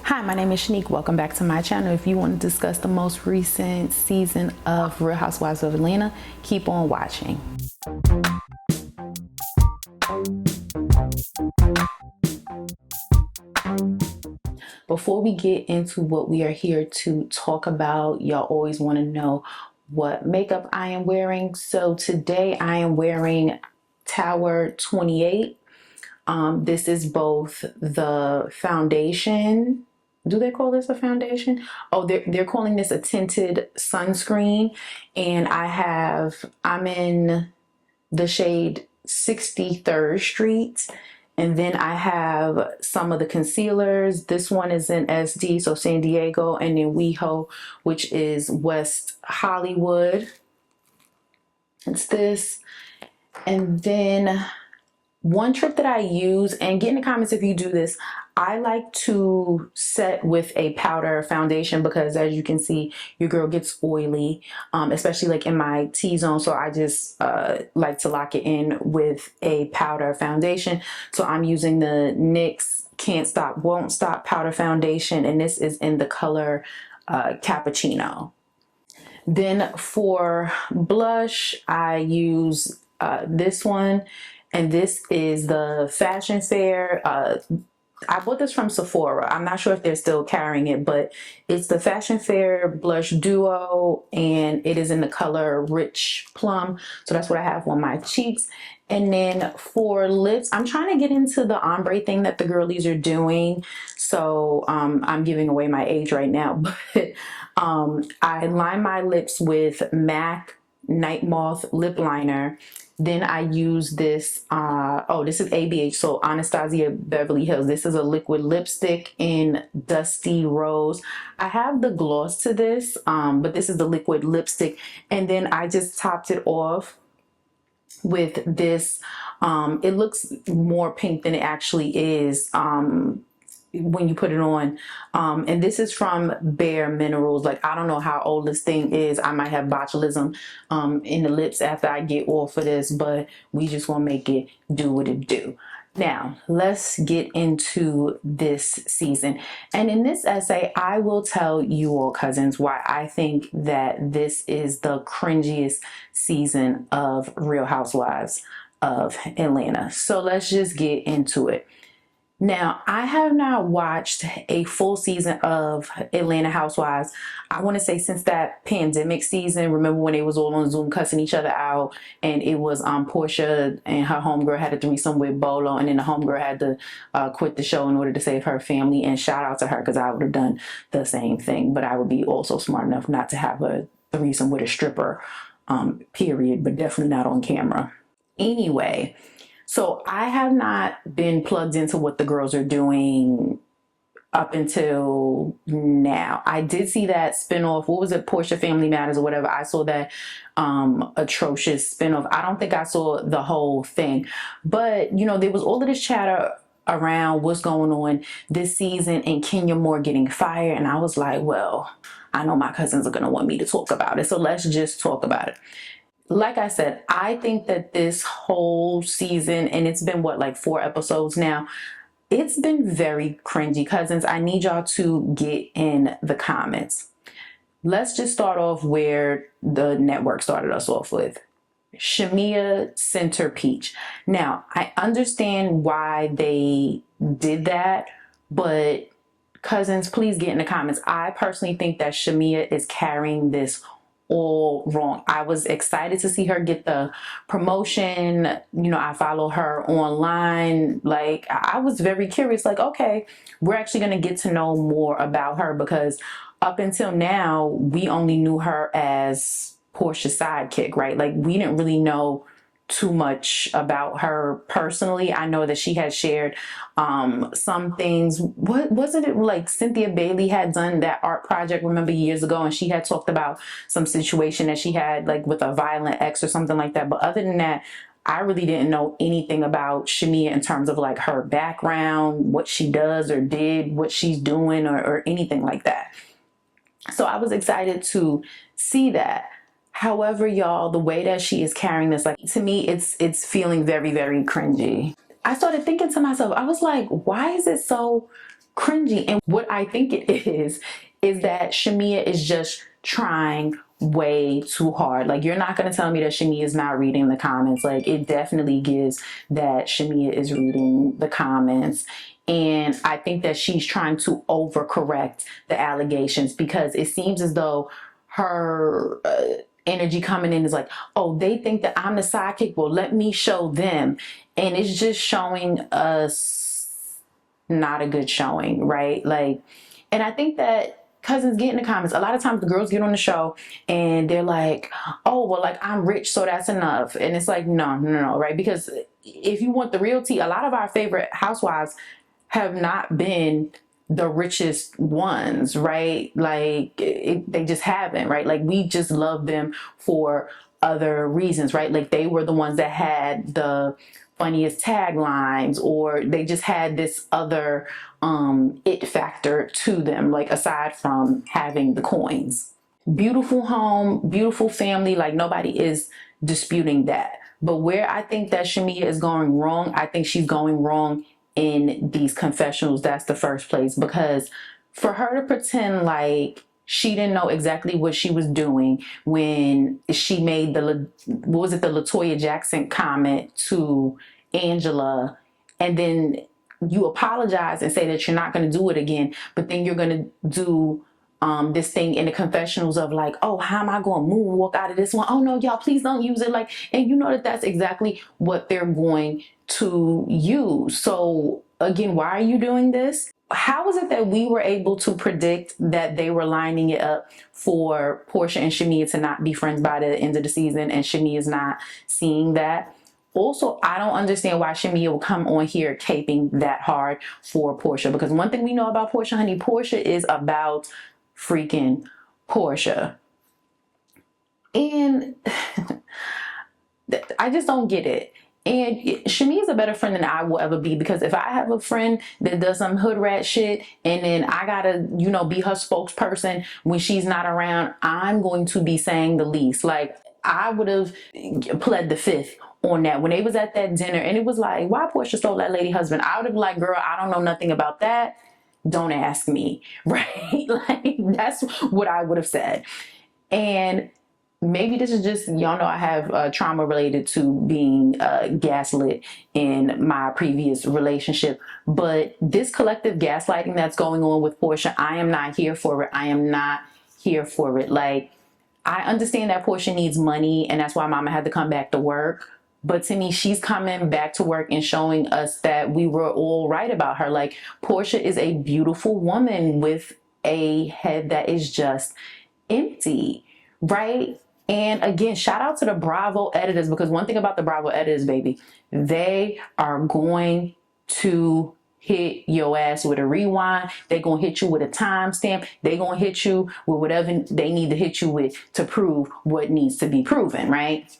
Hi, my name is Shanique. Welcome back to my channel. If you want to discuss the most recent season of Real Housewives of Atlanta, keep on watching. Before we get into what we are here to talk about, y'all always want to know what makeup I am wearing. So today I am wearing Tower 28. This is both the foundation. Do they call this a foundation? Oh, they're calling this a tinted sunscreen. And I'm in the shade 63rd Street. And then I have some of the concealers. This one is in SD, so San Diego, and then WeHo, which is West Hollywood. It's this. And then one trick that I use, and get in the comments if you do this, I like to set with a powder foundation because, as you can see, your girl gets oily, especially like in my T-zone. So I just like to lock it in with a powder foundation. So I'm using the NYX Can't Stop, Won't Stop powder foundation, and this is in the color Cappuccino. Then for blush, I use this one. And this is the Fashion Fair. I bought this from Sephora. I'm not sure if they're still carrying it, but it's the Fashion Fair Blush Duo, and it is in the color Rich Plum. So that's what I have on my cheeks. And then for lips, I'm trying to get into the ombre thing that the girlies are doing. So I'm giving away my age right now, but I line my lips with MAC Night Moth lip liner. Then I use this, this is ABH, so Anastasia Beverly Hills. This is a liquid lipstick in Dusty Rose. I have the gloss to this, but this is the liquid lipstick. And then I just topped it off with this. It looks more pink than it actually is when you put it on, and this is from Bare Minerals. Like, I don't know how old this thing is. I might have botulism in the lips after I get off of this, but we just want to make it do what it do. Now let's get into this season, and in this essay I will tell you all, cousins, why I think that this is the cringiest season of Real Housewives of Atlanta. So let's just get into it. Now, I have not watched a full season of Atlanta Housewives, I want to say, since that pandemic season. Remember when they was all on Zoom cussing each other out, and it was Portia and her homegirl had a threesome with Bolo, and then the homegirl had to quit the show in order to save her family. And shout out to her, because I would have done the same thing, but I would be also smart enough not to have a threesome with a stripper, period, but definitely not on camera. Anyway, so I have not been plugged into what the girls are doing up until now. I did see that spinoff. What was it? Portia Family Matters or whatever. I saw that atrocious spinoff. I don't think I saw the whole thing. But, you know, there was all of this chatter around what's going on this season and Kenya Moore getting fired. And I was like, well, I know my cousins are going to want me to talk about it, so let's just talk about it. Like I said, I think that this whole season, and it's been what, like 4 episodes now, it's been very cringy. Cousins, I need y'all to get in the comments. Let's just start off where the network started us off with. Shamia Center Peach. Now, I understand why they did that, but cousins, please get in the comments. I personally think that Shamia is carrying this all wrong. I was excited to see her get the promotion. You know, I follow her online. Like, I was very curious, like, okay, we're actually going to get to know more about her, because up until now, we only knew her as Portia's sidekick, right? Like, we didn't really know too much about her personally. I know that she had shared some things. What wasn't it, like Cynthia Bailey had done that art project, remember, years ago, and she had talked about some situation that she had, like, with a violent ex or something like that. But other than that, I really didn't know anything about Shamia in terms of like her background, what she does or did, what she's doing, or anything like that. So I was excited to see that. However, y'all, the way that she is carrying this, like, to me, it's feeling very, very cringy. I started thinking to myself, I was like, why is it so cringy. And what I think it is that Shamea is just trying way too hard. Like, you're not going to tell me that Shamea is not reading the comments. Like, it definitely gives that Shamea is reading the comments. And I think that she's trying to overcorrect the allegations, because it seems as though her energy coming in is like, oh, they think that I'm the sidekick. Well, let me show them. And it's just showing us not a good showing, right? Like, and I think that cousins get in the comments. A lot of times the girls get on the show and they're like, oh, well, like, I'm rich, so that's enough. And it's like, no, right? Because if you want the real tea, a lot of our favorite housewives have not been the richest ones, right? Like, they just haven't, right? Like, we just love them for other reasons, right? Like, they were the ones that had the funniest taglines, or they just had this other it factor to them, like, aside from having the coins. Beautiful home, beautiful family, like, nobody is disputing that. But where I think that Shamea is going wrong, I think she's going wrong in these confessionals. That's the first place, because for her to pretend like she didn't know exactly what she was doing when she made the LaToya Jackson comment to Angela, and then you apologize and say that you're not going to do it again, but then you're going to do this thing in the confessionals of like, oh, how am I going to moonwalk out of this one? Oh no, y'all, please don't use it. Like, and you know that that's exactly what they're going to use. So again, why are you doing this? How is it that we were able to predict that they were lining it up for Porsha and Shamea to not be friends by the end of the season, and Shamea is not seeing that? Also, I don't understand why Shamea will come on here caping that hard for Porsha, because one thing we know about Porsha, honey, Porsha is about freaking Porsha. And I just don't get it. And Shamea is a better friend than I will ever be, because if I have a friend that does some hood rat shit and then I gotta, you know, be her spokesperson when she's not around, I'm going to be saying the least. Like, I would have pled the fifth on that when they was at that dinner and it was like, why Porsha stole that lady husband? I would have been like, girl, I don't know nothing about that. Don't ask me, right? Like, that's what I would have said. And maybe this is just, y'all know I have trauma related to being gaslit in my previous relationship, but this collective gaslighting that's going on with Porsha, I am not here for it. I am not here for it. Like, I understand that Porsha needs money and that's why mama had to come back to work. But to me, she's coming back to work and showing us that we were all right about her. Like, Porsha is a beautiful woman with a head that is just empty, right? And again, shout out to the Bravo editors, because one thing about the Bravo editors, baby, they are going to hit your ass with a rewind. They're going to hit you with a timestamp. They're going to hit you with whatever they need to hit you with to prove what needs to be proven, right?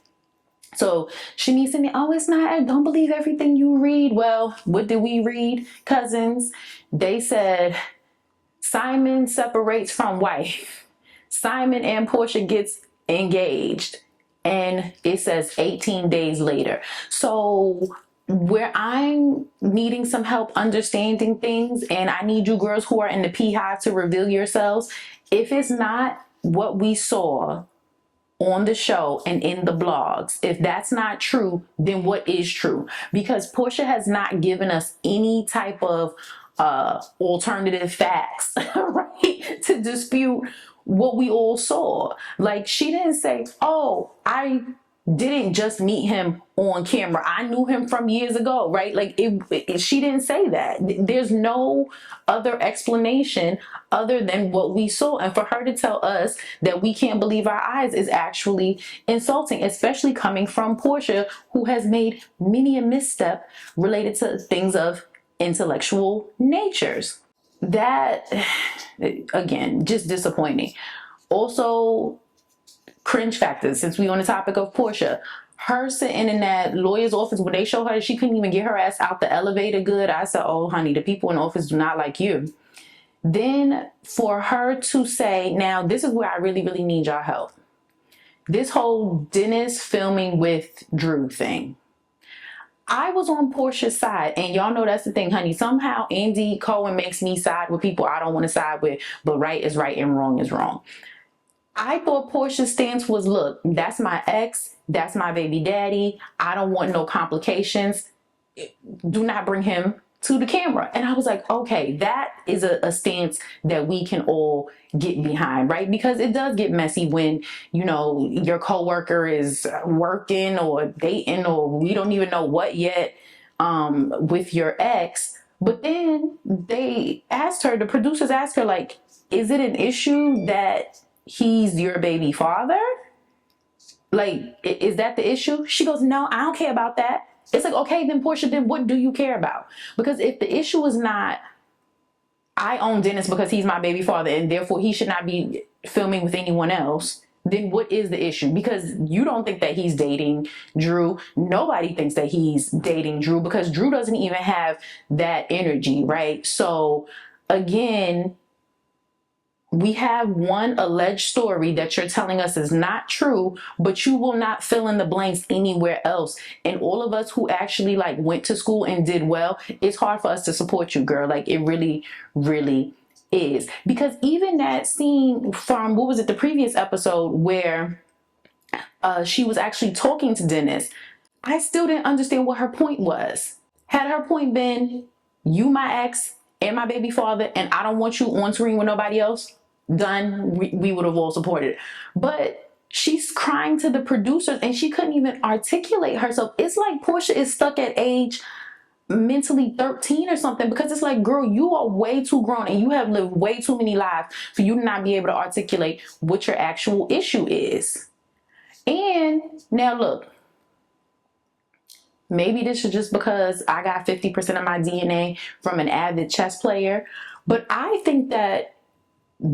So Shanique said, oh, it's not, I don't believe everything you read. Well, what did we read, cousins? They said Simon separates from wife. Simon and Porsha gets engaged. And it says 18 days later. So where I'm needing some help understanding things, and I need you girls who are in the P-Hive to reveal yourselves, if it's not what we saw on the show and in the blogs, if that's not true, then what is true? Because Porsha has not given us any type of alternative facts, right, to dispute what we all saw. Like, she didn't say, oh, I didn't just meet him on camera, I knew him from years ago, right? Like, she didn't say that. There's no other explanation other than what we saw. And for her to tell us that we can't believe our eyes is actually insulting, especially coming from Porsha, who has made many a misstep related to things of intellectual natures. That, again, just disappointing. Also, cringe factors, since we on the topic of Porsha. Her sitting in that lawyer's office when they show her she couldn't even get her ass out the elevator good. I said, oh, honey, the people in the office do not like you. Then for her to say, now this is where I really, really need your help. This whole Dennis filming with Drew thing. I was on Portia's side, and y'all know that's the thing, honey. Somehow Andy Cohen makes me side with people I don't want to side with, but right is right and wrong is wrong. I thought Portia's stance was, look, that's my ex, that's my baby daddy. I don't want no complications. Do not bring him to the camera. And I was like, okay, that is a stance that we can all get behind, right? Because it does get messy when, you know, your coworker is working or dating or we don't even know what yet with your ex. But then they asked her, the producers asked her, like, is it an issue that he's your baby father? Like, is that the issue? She goes, no, I don't care about that. It's like, okay, then Portia, then what do you care about? Because if the issue is not, I own Dennis because he's my baby father and therefore he should not be filming with anyone else, then what is the issue? Because you don't think that he's dating Drew. Nobody thinks that he's dating Drew because Drew doesn't even have that energy, right? So again, we have one alleged story that you're telling us is not true, but you will not fill in the blanks anywhere else. And all of us who actually like went to school and did well, it's hard for us to support you, girl. Like it really, really is. Because even that scene from, what was it, the previous episode where she was actually talking to Dennis, I still didn't understand what her point was. Had her point been, you my ex and my baby father, and I don't want you on screen with nobody else, done, we would have all supported it. But she's crying to the producers and she couldn't even articulate herself. It's like Portia is stuck at age mentally 13 or something, because it's like, girl, you are way too grown and you have lived way too many lives for you to not be able to articulate what your actual issue is. And now look, maybe this is just because I got 50% of my DNA from an avid chess player, but I think that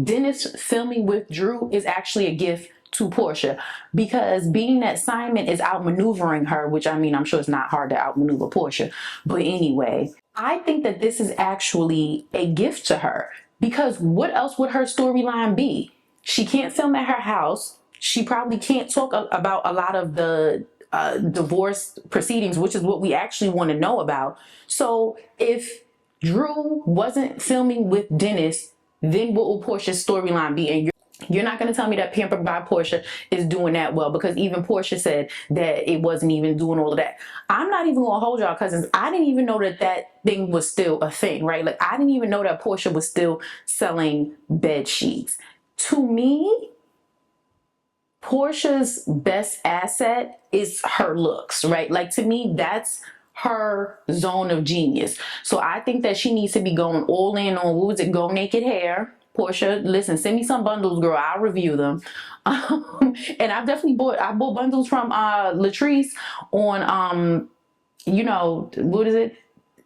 Dennis filming with Drew is actually a gift to Portia, because being that Simon is outmaneuvering her, which I mean, I'm sure it's not hard to outmaneuver Portia, but anyway, I think that this is actually a gift to her, because what else would her storyline be? She can't film at her house. She probably can't talk about a lot of the divorce proceedings, which is what we actually want to know about. So if Drew wasn't filming with Dennis, then what will Portia's storyline be? And you're not going to tell me that Pampered by Portia is doing that well, because even Portia said that it wasn't even doing all of that. I'm not even going to hold y'all cousins. I didn't even know that that thing was still a thing, right? Like, I didn't even know that Portia was still selling bed sheets. To me, Portia's best asset is her looks, right? Like, to me, that's her zone of genius. So I think that she needs to be going all in on, what was it, Go Naked Hair. Portia, listen, send me some bundles, girl. I'll review them. And I've definitely I bought bundles from Latrice on, you know, what is it?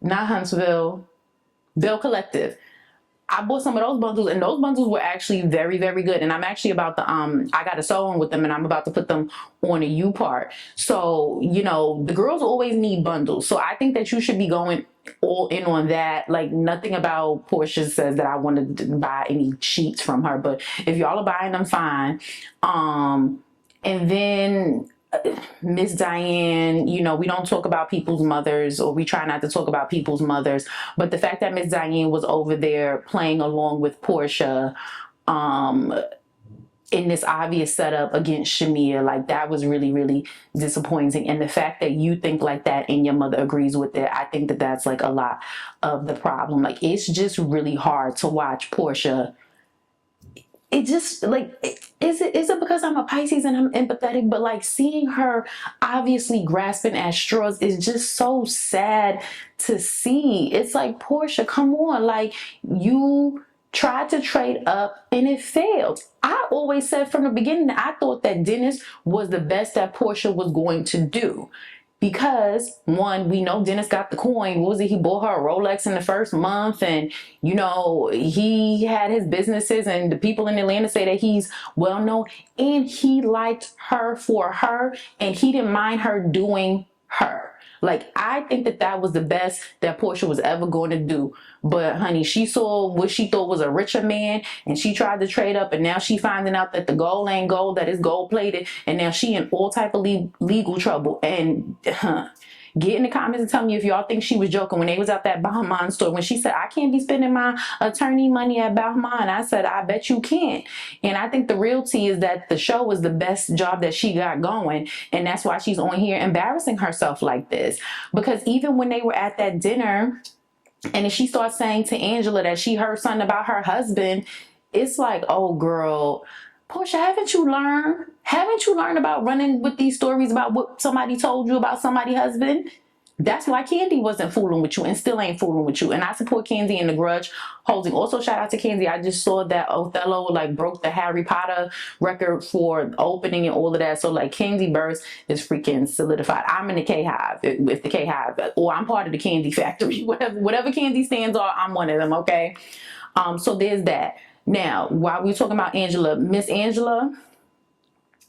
Not Huntsville, Bell Collective. I bought some of those bundles, and those bundles were actually very, very good. And I'm actually about to, I got a sew on with them, and I'm about to put them on a U part. So, you know, the girls always need bundles. So I think that you should be going all in on that. Like, nothing about Portia says that I wanted to buy any sheets from her, but if y'all are buying them, fine. And then Miss Diane, you know, we don't talk about people's mothers, or we try not to talk about people's mothers, but the fact that Miss Diane was over there playing along with Portia in this obvious setup against Shamia, like, that was really, really disappointing. And the fact that you think like that and your mother agrees with it, I think that that's like a lot of the problem. Like, it's just really hard to watch Portia. It just, like, is it because I'm a Pisces and I'm empathetic? But like, seeing her obviously grasping at straws is just so sad to see. It's like, Portia, come on, like, you tried to trade up and it failed. I always said from the beginning that I thought that Dennis was the best that Portia was going to do. Because, one, we know Dennis got the coin. What was it? He bought her a Rolex in the first month. And, you know, he had his businesses, and the people in Atlanta say that he's well known. And he liked her for her, and he didn't mind her doing her. Like, I think that that was the best that Portia was ever going to do. But, honey, she saw what she thought was a richer man, and she tried to trade up, and now she finding out that the gold ain't gold, that it's gold plated, and now she in all type of legal trouble. And Get in the comments and tell me if y'all think she was joking when they was at that Bahman store. When she said, I can't be spending my attorney money at Bahman, I said, I bet you can't. And I think the real tea is that the show was the best job that she got going. And that's why she's on here embarrassing herself like this. Because even when they were at that dinner, and then she starts saying to Angela that she heard something about her husband, it's like, oh girl, Portia, haven't you learned? Haven't you learned about running with these stories about what somebody told you about somebody's husband? That's why Candy wasn't fooling with you and still ain't fooling with you. And I support Candy in the grudge holding. Also, shout out to Candy. I just saw that Othello like broke the Harry Potter record for opening and all of that. So like Candy Burst is freaking solidified. I'm in the K-Hive with the K-Hive, or I'm part of the Candy Factory. Whatever Candy stands are, I'm one of them, okay? So there's that. Now, while we're talking about Angela, Miss Angela,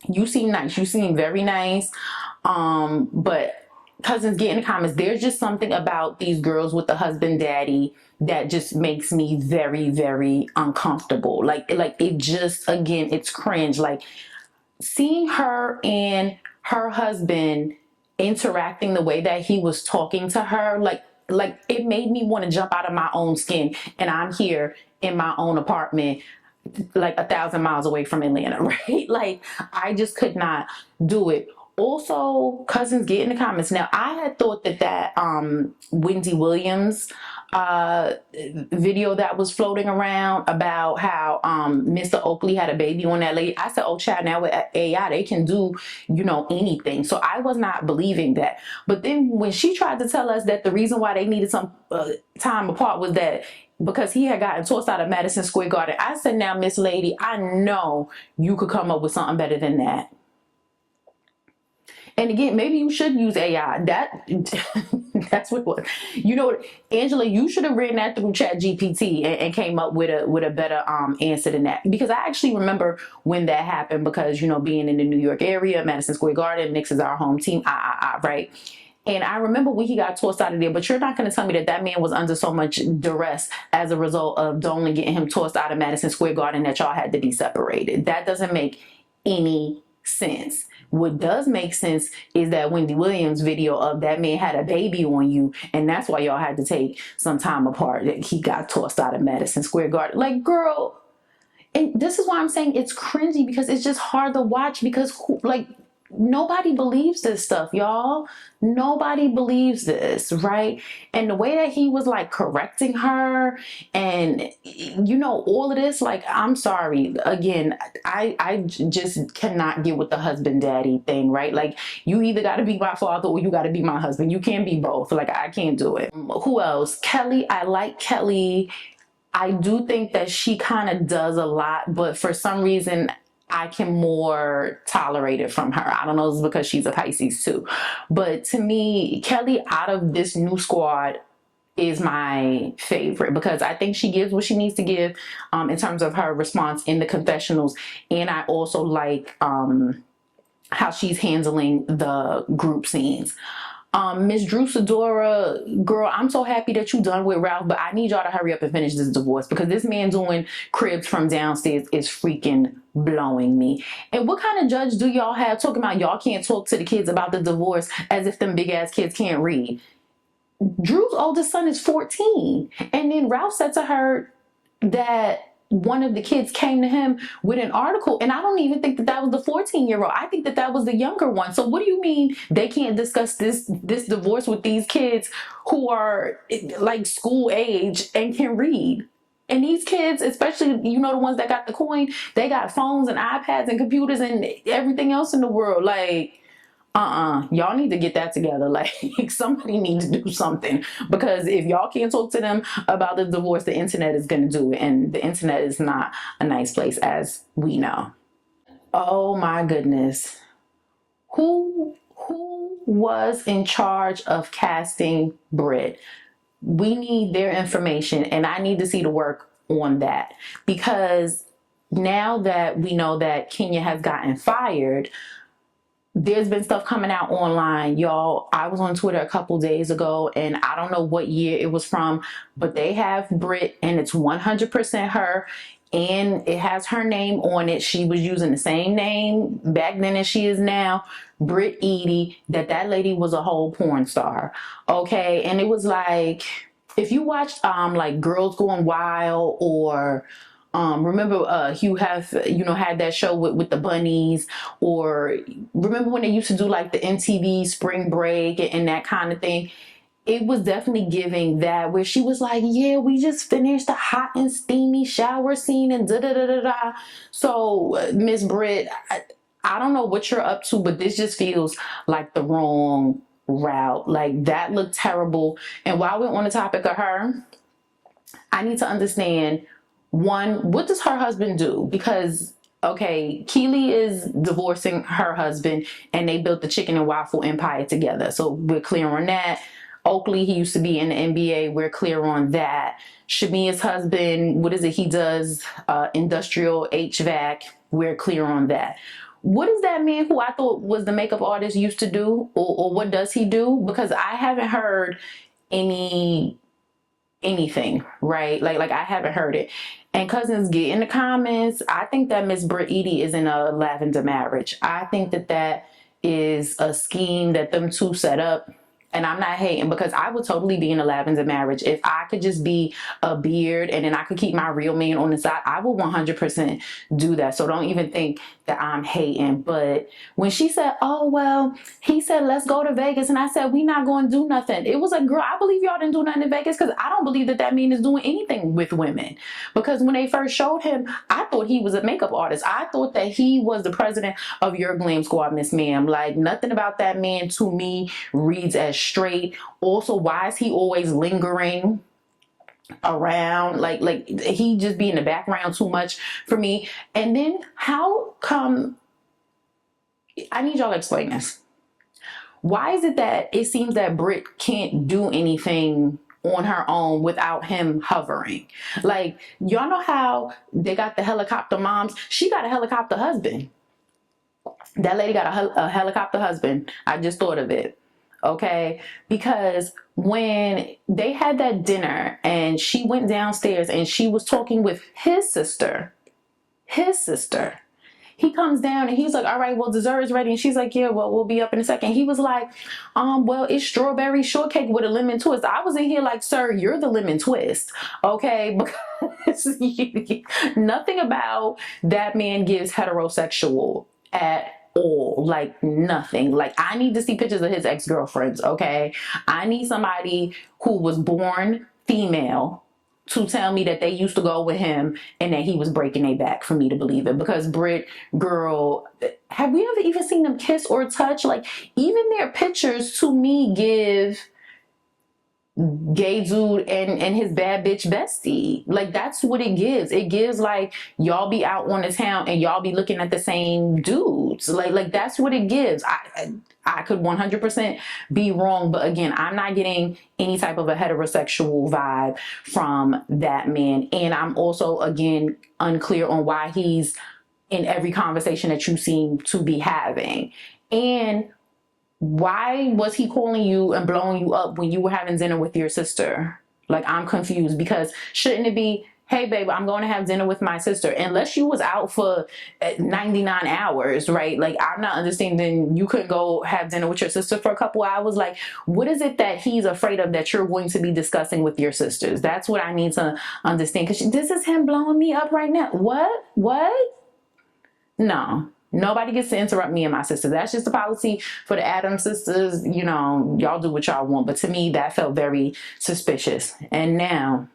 you seem nice. You seem very nice. But cousins, get in the comments. There's just something about these girls with the husband daddy that just makes me very, very uncomfortable. Like it just, again, it's cringe. Like seeing her and her husband interacting the way that he was talking to her, like it made me want to jump out of my own skin. And I'm here in my own apartment like 1,000 miles away from Atlanta, right? Like I just could not do it. Also, cousins, get in the comments. Now, I had thought that Wendy Williams video that was floating around about how Mr. Oakley had a baby on that lady. I said, oh child, now with AI, they can do, you know, anything. So I was not believing that. But then when she tried to tell us that the reason why they needed some time apart was that because he had gotten tossed out of Madison Square Garden, I said, now, Miss Lady, I know you could come up with something better than that. And again, maybe you should use AI. That's what it was. You know, Angela, you should have written that through Chat GPT and came up with a better answer than that. Because I actually remember when that happened, because, you know, being in the New York area, Madison Square Garden, Knicks is our home team, right? And I remember when he got tossed out of there, but you're not going to tell me that that man was under so much duress as a result of Dolan getting him tossed out of Madison Square Garden that y'all had to be separated. That doesn't make any sense. What does make sense is that Wendy Williams video of that man had a baby on you, and that's why y'all had to take some time apart. That he got tossed out of Madison Square Garden. Like, girl, and this is why I'm saying it's cringy, because it's just hard to watch, because nobody believes this stuff, y'all. Nobody believes this, right? And the way that he was like correcting her and, you know, all of this, like, I'm sorry. Again, I just cannot get with the husband daddy thing, right? Like, you either got to be my father or you got to be my husband. You can't be both. Like, I can't do it. Who else? Kelly. I like Kelly. I do think that she kind of does a lot, but for some reason, I can more tolerate it from her. I don't know if it's because she's a Pisces too. But to me, Kelly out of this new squad is my favorite, because I think she gives what she needs to give in terms of her response in the confessionals. And I also like how she's handling the group scenes. Miss Drew Sidora, girl, I'm so happy that you done with Ralph, but I need y'all to hurry up and finish this divorce, because this man doing cribs from downstairs is freaking blowing me. And what kind of judge do y'all have talking about y'all can't talk to the kids about the divorce as if them big ass kids can't read? Drew's oldest son is 14. And then Ralph said to her that one of the kids came to him with an article, and I don't even think that that was the 14-year-old. I think that that was the younger one. So what do you mean they can't discuss this divorce with these kids who are like school age and can read? And these kids, especially, you know, the ones that got the coin, they got phones and iPads and computers and everything else in the world. Like, y'all need to get that together. Like, somebody needs to do something, because if y'all can't talk to them about the divorce, the internet is going to do it, and the internet is not a nice place, as we know. Oh my goodness, who was in charge of casting Brit? We need their information, and I need to see the work on that, because now that we know that Kenya has gotten fired, there's been stuff coming out online, y'all. I was on Twitter a couple days ago, and I don't know what year it was from, but they have Brit, and it's 100% her. and it has her name on it. She was using the same name back then as she is now, Britt Edie, that lady was a whole porn star. Okay. And it was like, if you watched like Girls Going Wild, or remember Hugh have had that show with the bunnies, or remember when they used to do like the MTV Spring Break and that kind of thing. It was definitely giving that, where she was like, yeah, we just finished a hot and steamy shower scene and da da da da da. So Miss Britt, I don't know what you're up to, but this just feels like the wrong route. Like, that looked terrible. And while we're on the topic of her, I need to understand, one, what does her husband do? Because, okay, Keely is divorcing her husband and they built the chicken and waffle empire together. So we're clear on that. Oakley, he used to be in the NBA. We're clear on that. Shamia's husband, what is it? He does industrial HVAC. We're clear on that. What is that man who I thought was the makeup artist used to do? Or what does he do? Because I haven't heard anything, right? Like I haven't heard it. And cousins, get in the comments. I think that Miss Britt Edie is in a lavender marriage. I think that is a scheme that them two set up. And I'm not hating, because I would totally be in a lavender marriage. If I could just be a beard and then I could keep my real man on the side, I would 100% do that. So don't even think that I'm hating. But when she said, oh, well, he said, let's go to Vegas. And I said, we not going to do nothing. It was like, girl, I believe y'all didn't do nothing in Vegas, because I don't believe that man is doing anything with women. Because when they first showed him, I thought he was a makeup artist. I thought that he was the president of your glam squad, Miss Ma'am. Like, nothing about that man to me reads as straight. Also, why is he always lingering around? Like he just be in the background too much for me. And then how come, I need y'all to explain this. Why is it that it seems that Britt can't do anything on her own without him hovering? Like, y'all know how they got the helicopter moms? She got a helicopter husband. That lady got a helicopter husband. I just thought of it. Okay, because when they had that dinner and she went downstairs and she was talking with his sister, he comes down and he's like, all right, well, dessert is ready. And she's like, yeah, well, we'll be up in a second. He was like, well, it's strawberry shortcake with a lemon twist. I was in here like, sir, you're the lemon twist. Okay, because nothing about that man gives heterosexual at all. Like, nothing. Like, I need to see pictures of his ex-girlfriends. Okay, I need somebody who was born female to tell me that they used to go with him and that he was breaking their back for me to believe it. Because Britt, girl, have we ever even seen them kiss or touch? Like, even their pictures to me give gay dude and his bad bitch bestie. Like, that's what it gives. It gives like y'all be out on the town and y'all be looking at the same dudes. Like that's what it gives. I could 100% be wrong, but again, I'm not getting any type of a heterosexual vibe from that man. And I'm also, again, unclear on why he's in every conversation that you seem to be having. And why was he calling you and blowing you up when you were having dinner with your sister? Like, I'm confused, because shouldn't it be, hey, babe, I'm going to have dinner with my sister? Unless you was out for 99 hours, right? Like, I'm not understanding you couldn't go have dinner with your sister for a couple hours. Like, what is it that he's afraid of that you're going to be discussing with your sisters? That's what I need to understand, because this is him blowing me up right now. What? No. Nobody gets to interrupt me and my sister. That's just the policy for the Adams sisters. You know, y'all do what y'all want. But to me, that felt very suspicious. And now,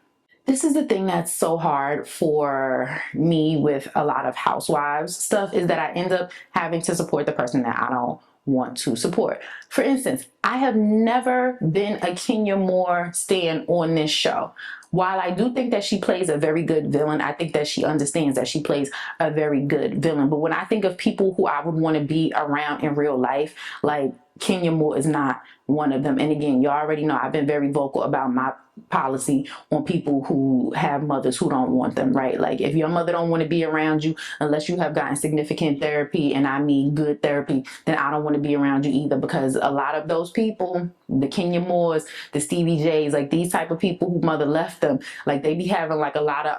this is the thing that's so hard for me with a lot of Housewives stuff, is that I end up having to support the person that I don't want to support. For instance, I have never been a Kenya Moore stan on this show. While I do think that she plays a very good villain, I think that she understands that she plays a very good villain. But when I think of people who I would want to be around in real life, like, Kenya Moore is not one of them. And again, you already know I've been very vocal about my policy on people who have mothers who don't want them, right? Like, if your mother don't want to be around you unless you have gotten significant therapy, and I mean good therapy, then I don't want to be around you either. Because a lot of those people, the Kenya Moores, the Stevie J's, like these type of people who mother left them, like they be having like a lot of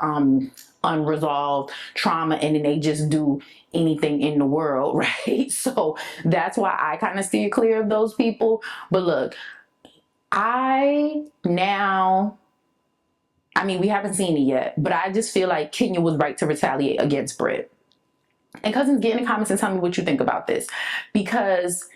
unresolved trauma, and then they just do anything in the world, right? So that's why I kind of steer clear of those people. But look, we haven't seen it yet, but I just feel like Kenya was right to retaliate against Britt. And cousins, get in the comments and tell me what you think about this, because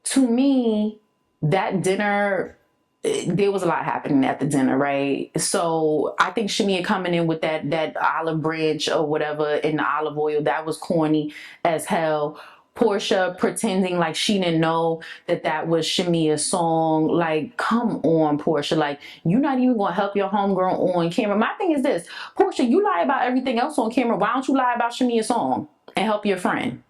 to me, that dinner, there was a lot happening at the dinner, right? So I think Shamia coming in with that olive branch or whatever in the olive oil, that was corny as hell. Portia pretending like she didn't know that was Shamia's song. Like, come on, Portia. Like, you're not even gonna help your homegirl on camera. My thing is this, Portia, you lie about everything else on camera. Why don't you lie about Shamia's song and help your friend?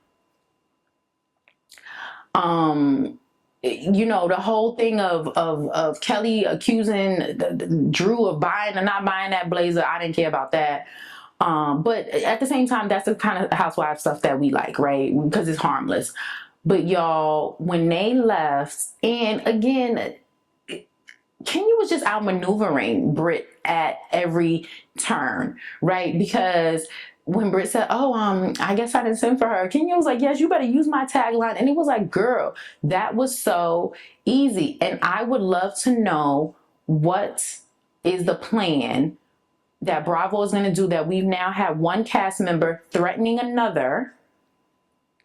You know, the whole thing of Kelly accusing Drew of buying or not buying that blazer, I didn't care about that. But at the same time, that's the kind of housewife stuff that we like, right? Because it's harmless. But y'all, when they left, and again, Kenya was just outmaneuvering Britt at every turn, right? Because when Britt said, I guess I didn't send for her, Kenya was like, yes, you better use my tagline. And it was like, girl, that was so easy. And I would love to know what is the plan that Bravo is going to do, that we've now had one cast member threatening another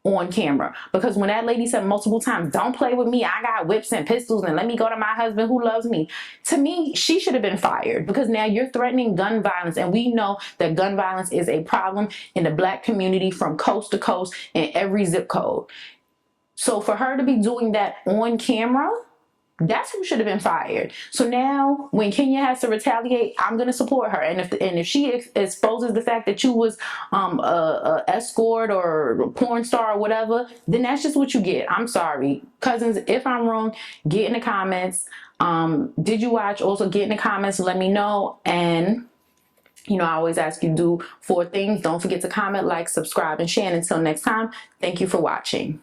on camera. Because when that lady said multiple times, don't play with me, I got whips and pistols, and let me go to my husband who loves me. To me, she should have been fired, because now you're threatening gun violence, and we know that gun violence is a problem in the Black community from coast to coast in every zip code. So for her to be doing that on camera, that's who should have been fired. So now when Kenya has to retaliate, I'm going to support her. And if she exposes the fact that you was a escort or a porn star or whatever, then that's just what you get. I'm sorry. Cousins, if I'm wrong, get in the comments. Did you watch? Also get in the comments. Let me know. And you know, I always ask you to do 4 things. Don't forget to comment, like, subscribe, and share. And until next time, thank you for watching.